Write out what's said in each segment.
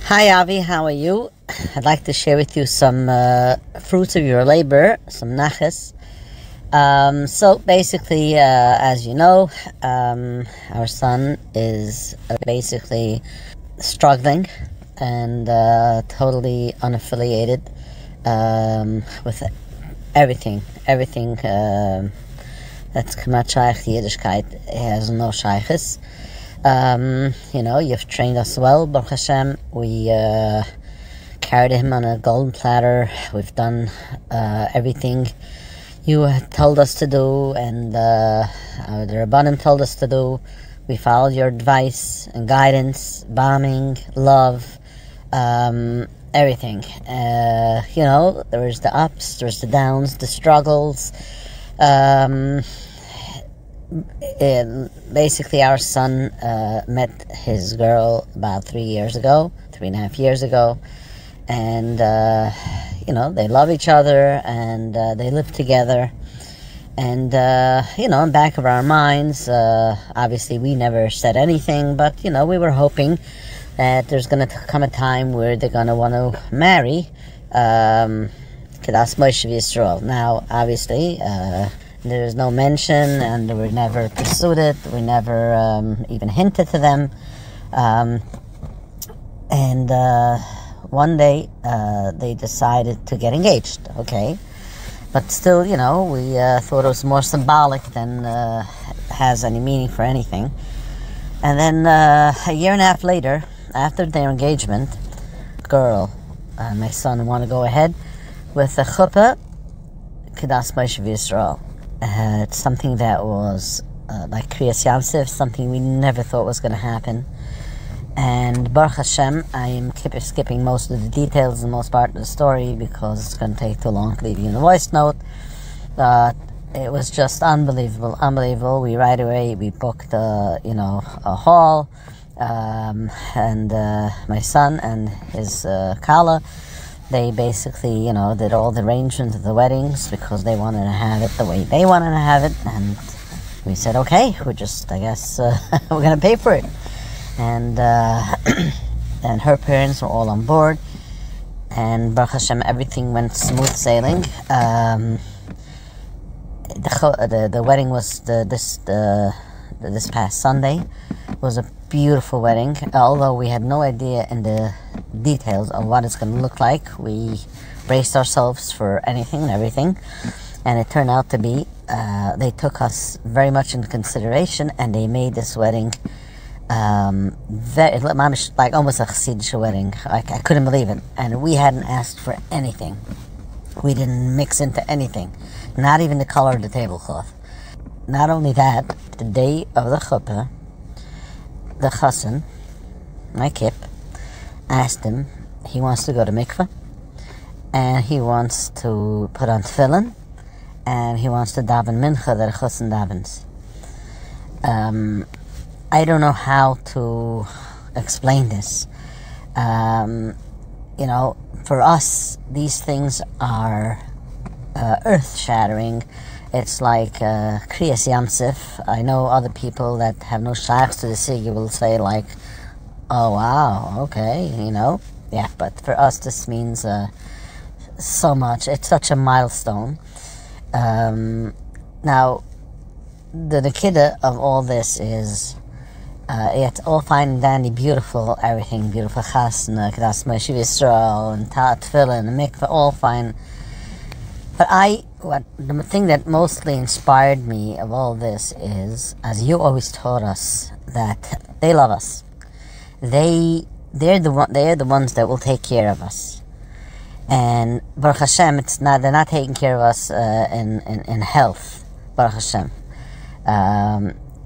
Hi Avi, how are you? I'd like to share with you some fruits of your labor, some naches. So basically, as you know, our son is basically struggling and totally unaffiliated with everything that's kamat shaykh Yiddishkeit. He has no shaykhs. You've trained us well, Baruch Hashem. We carried him on a golden platter. We've done everything you had told us to do, and the Rabbanim told us to do. We followed your advice and guidance, bombing, love, everything. There's the ups, there's the downs, the struggles. Basically, our son met his girl about 3.5 years ago, and they love each other, and they live together. And in the back of our minds, obviously we never said anything, but we were hoping that there's going to come a time where they're going to want to marry Kedas Moshe Yisrael. Now, obviously, there's no mention, and we never pursued it. We never even hinted to them. And one day, they decided to get engaged. Okay, but still, we thought it was more symbolic than has any meaning for anything. And then a year and a half later, after their engagement, girl, my son, want to go ahead with the chuppah Kedas Moshe Yisrael. It's something that was like Kriyas Yamsuf, something we never thought was going to happen. And Baruch Hashem, I am skipping most of the details and most part of the story because it's going to take too long to leave you in a voice note. It was just unbelievable. We right away, we booked a hall, and my son and his Kala, they basically, did all the arrangements of the weddings because they wanted to have it the way they wanted to have it. And we said, okay, we're just, I guess, we're going to pay for it. And and her parents were all on board. And Baruch Hashem, everything went smooth sailing. The wedding was this past Sunday. It was a beautiful wedding, although we had no idea in the details of what it's going to look like. We braced ourselves for anything and everything, and it turned out to be they took us very much into consideration, and they made this wedding very like almost a Chassidish wedding. I couldn't believe it, and we hadn't asked for anything. We didn't mix into anything, not even the color of the tablecloth. Not only that, the day of the chuppah, the chassan, my kip, asked him, he wants to go to mikveh, and he wants to put on tefillin, and he wants to daven mincha that a chassan davens. I don't know how to explain this. For us, these things are earth-shattering. It's like Kriyas Yamsuf. I know other people that have no shaykhs to the sigi will say like, oh wow, okay, yeah, but for us this means so much. It's such a milestone. Now, the Nikida of all this is it's all fine and dandy, beautiful, everything, beautiful chasna, Kedas Moshe Yisrael, and tefillin, and mikveh, all fine. But the thing that mostly inspired me of all this is, as you always taught us, that they love us. They're the ones that will take care of us. And Baruch Hashem, they're not taking care of us in health, Baruch Hashem.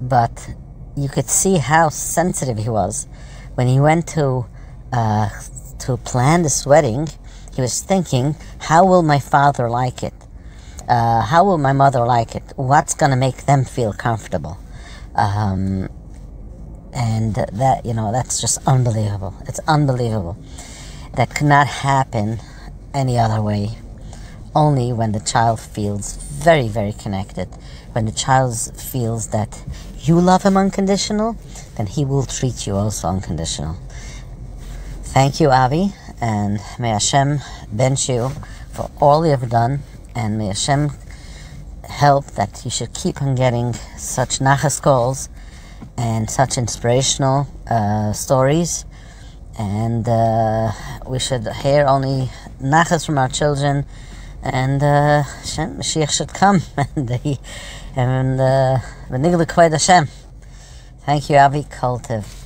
But you could see how sensitive he was when he went to plan this wedding. He was thinking, how will my father like it? How will my mother like it? What's going to make them feel comfortable? And that, that's just unbelievable. It's unbelievable. That could not happen any other way. Only when the child feels very, very connected. When the child feels that you love him unconditional, then he will treat you also unconditional. Thank you, Avi, and may Hashem bench you for all you have done, and may Hashem help that you should keep on getting such nachas calls and such inspirational stories, and we should hear only nachas from our children, and Hashem, Mashiach should come, and V'nigla Kvod Hashem. Thank you, Avi. Kol Tov.